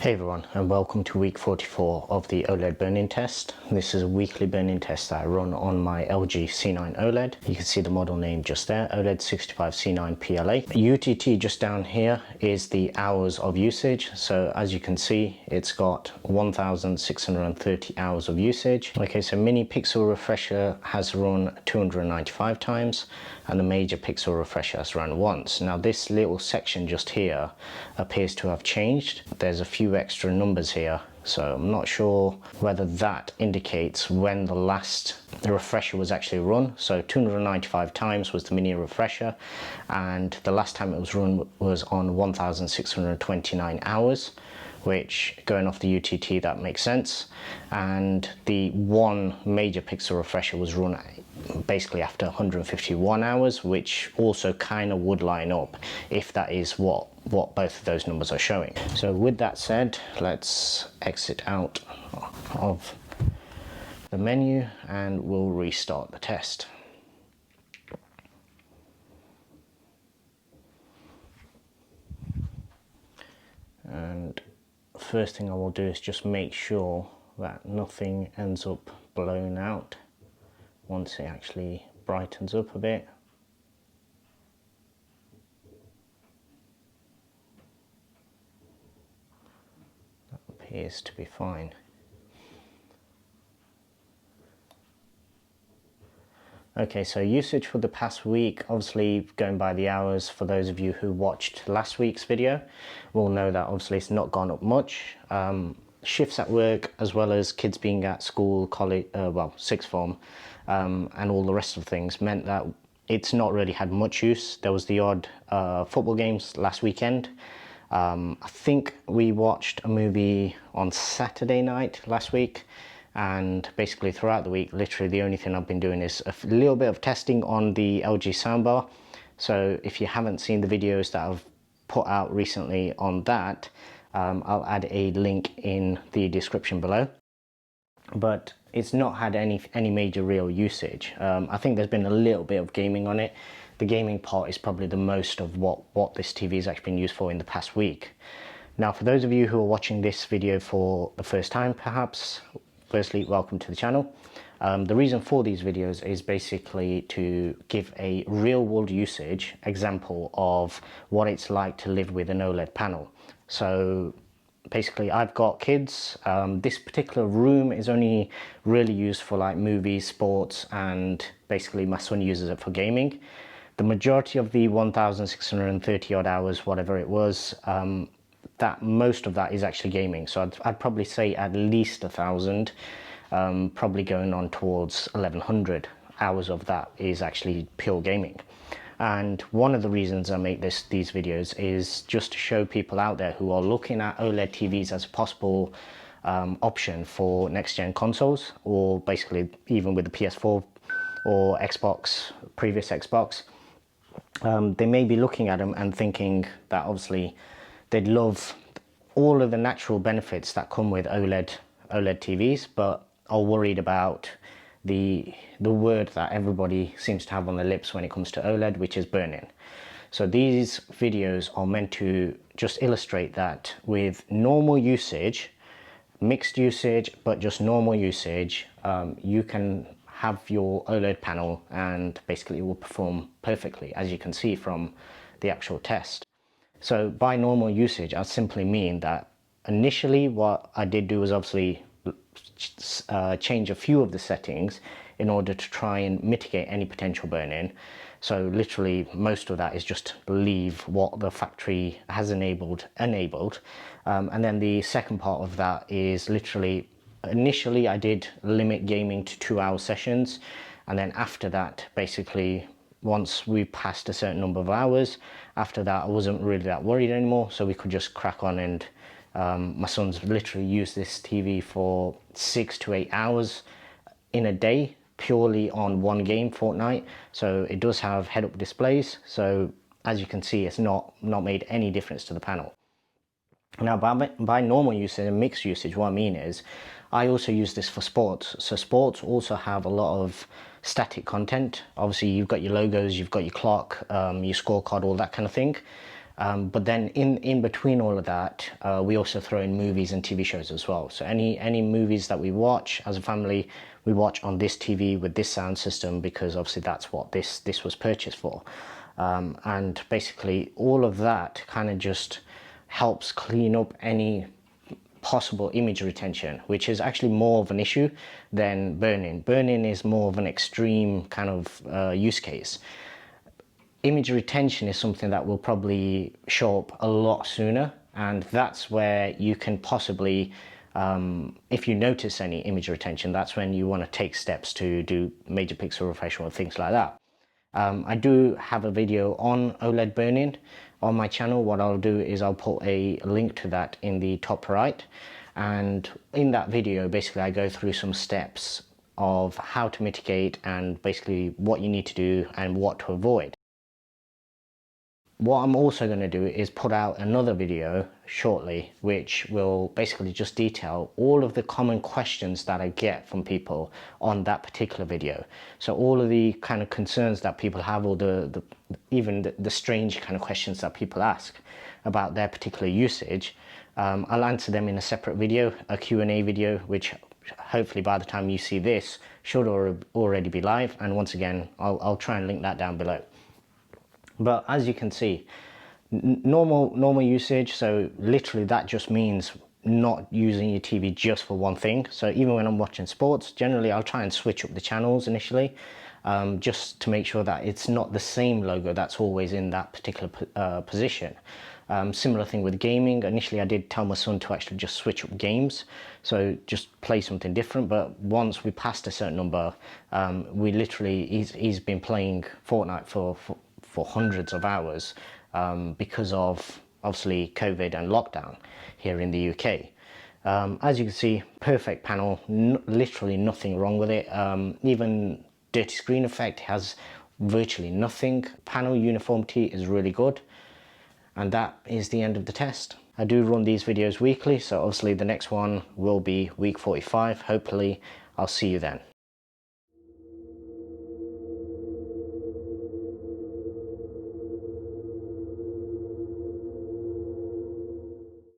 Hey everyone, and welcome to week 44 of the OLED burn-in test. This is a weekly burn-in test that I run on my LG C9 OLED. You can see the model name just there, OLED 65C9 PLA. UTT just down here is the hours of usage. So as you can see, it's got 1,630 hours of usage. Okay, so mini pixel refresher has run 295 times, and the major pixel refresher has run once. Now this little section just here appears to have changed. There's a few extra numbers here, so I'm not sure whether that indicates when the last refresher was actually run. So 295 times was the mini refresher, and the last time it was run was on 1,629 hours, which, going off the UTT, that makes sense. And the one major pixel refresher was run basically after 151 hours, which also kind of would line up if that is what both of those numbers are showing. So with that said, let's exit out of the menu and we'll restart the test. And first thing I will do is just make sure that nothing ends up blown out once it actually brightens up a bit. That appears to be fine. Okay, so usage for the past week, obviously going by the hours, for those of you who watched last week's video will know that obviously it's not gone up much. Shifts at work, as well as kids being at school, college, sixth form, and all the rest of things, meant that it's not really had much use. There was the odd football games last weekend. I think we watched a movie on Saturday night last week, and basically throughout the week, literally the only thing I've been doing is a little bit of testing on the LG soundbar. So if you haven't seen the videos that I've put out recently on that, I'll add a link in the description below. But it's not had any major real usage. I think there's been a little bit of gaming on it. The gaming part is probably the most of what this TV has actually been used for in the past week. Now, for those of you who are watching this video for the first time, perhaps, firstly, welcome to the channel. The reason for these videos is basically to give a real world usage example of what it's like to live with an OLED panel. So basically, I've got kids. This particular room is only really used for like movies, sports, and basically my son uses it for gaming. The majority of the 1,630 odd hours, whatever it was, most of that is actually gaming. So I'd probably say at least 1,000, probably going on towards 1,100 hours of that is actually pure gaming. And one of the reasons I make these videos is just to show people out there who are looking at OLED TVs as a possible option for next gen consoles, or basically even with the PS4 or Xbox, previous Xbox. They may be looking at them and thinking that obviously they'd love all of the natural benefits that come with OLED TVs, but are worried about the word that everybody seems to have on their lips when it comes to OLED, which is burn-in. So these videos are meant to just illustrate that with normal usage, mixed usage, but just normal usage, you can have your OLED panel and basically it will perform perfectly, as you can see from the actual test. So by normal usage, I simply mean that initially what I did do was obviously change a few of the settings in order to try and mitigate any potential burn-in. So literally most of that is just leave what the factory has enabled. And then the second part of that is literally, initially I did limit gaming to 2-hour sessions, and then after that, basically once we passed a certain number of hours, after that I wasn't really that worried anymore, so we could just crack on. And my son's literally used this TV for 6 to 8 hours in a day, purely on one game, Fortnite. So it does have head-up displays, so as you can see, it's not made any difference to the panel. Now by normal usage and mixed usage, what I mean is I also use this for sports. So sports also have a lot of static content. Obviously you've got your logos, you've got your clock, your scorecard, all that kind of thing. But then in between all of that, we also throw in movies and TV shows as well. So any movies that we watch as a family, we watch on this TV with this sound system, because obviously that's what this was purchased for. And basically all of that kind of just helps clean up any possible image retention, which is actually more of an issue than burn-in. Burn-in is more of an extreme kind of use case. Image retention is something that will probably show up a lot sooner, and that's where you can possibly, if you notice any image retention, that's when you want to take steps to do major pixel refresh or things like that. I do have a video on OLED burn-in on my channel. What I'll do is I'll put a link to that in the top right, and in that video basically I go through some steps of how to mitigate and basically what you need to do and what to avoid. What I'm also going to do is put out another video shortly, which will basically just detail all of the common questions that I get from people on that particular video. So all of the kind of concerns that people have, or even the strange kind of questions that people ask about their particular usage, I'll answer them in a separate video, a Q&A video, which hopefully by the time you see this should already be live. And once again, I'll try and link that down below. But as you can see, normal usage, so literally that just means not using your TV just for one thing. So even when I'm watching sports, generally I'll try and switch up the channels initially, just to make sure that it's not the same logo that's always in that particular position. Similar thing with gaming. Initially I did tell my son to actually just switch up games, so just play something different, but once we passed a certain number, we literally, he's been playing Fortnite for hundreds of hours, because of obviously COVID and lockdown here in the UK. As you can see, perfect panel, literally nothing wrong with it. Even dirty screen effect has virtually nothing. Panel uniformity is really good. And that is the end of the test. I do run these videos weekly, so obviously the next one will be week 45. Hopefully I'll see you then.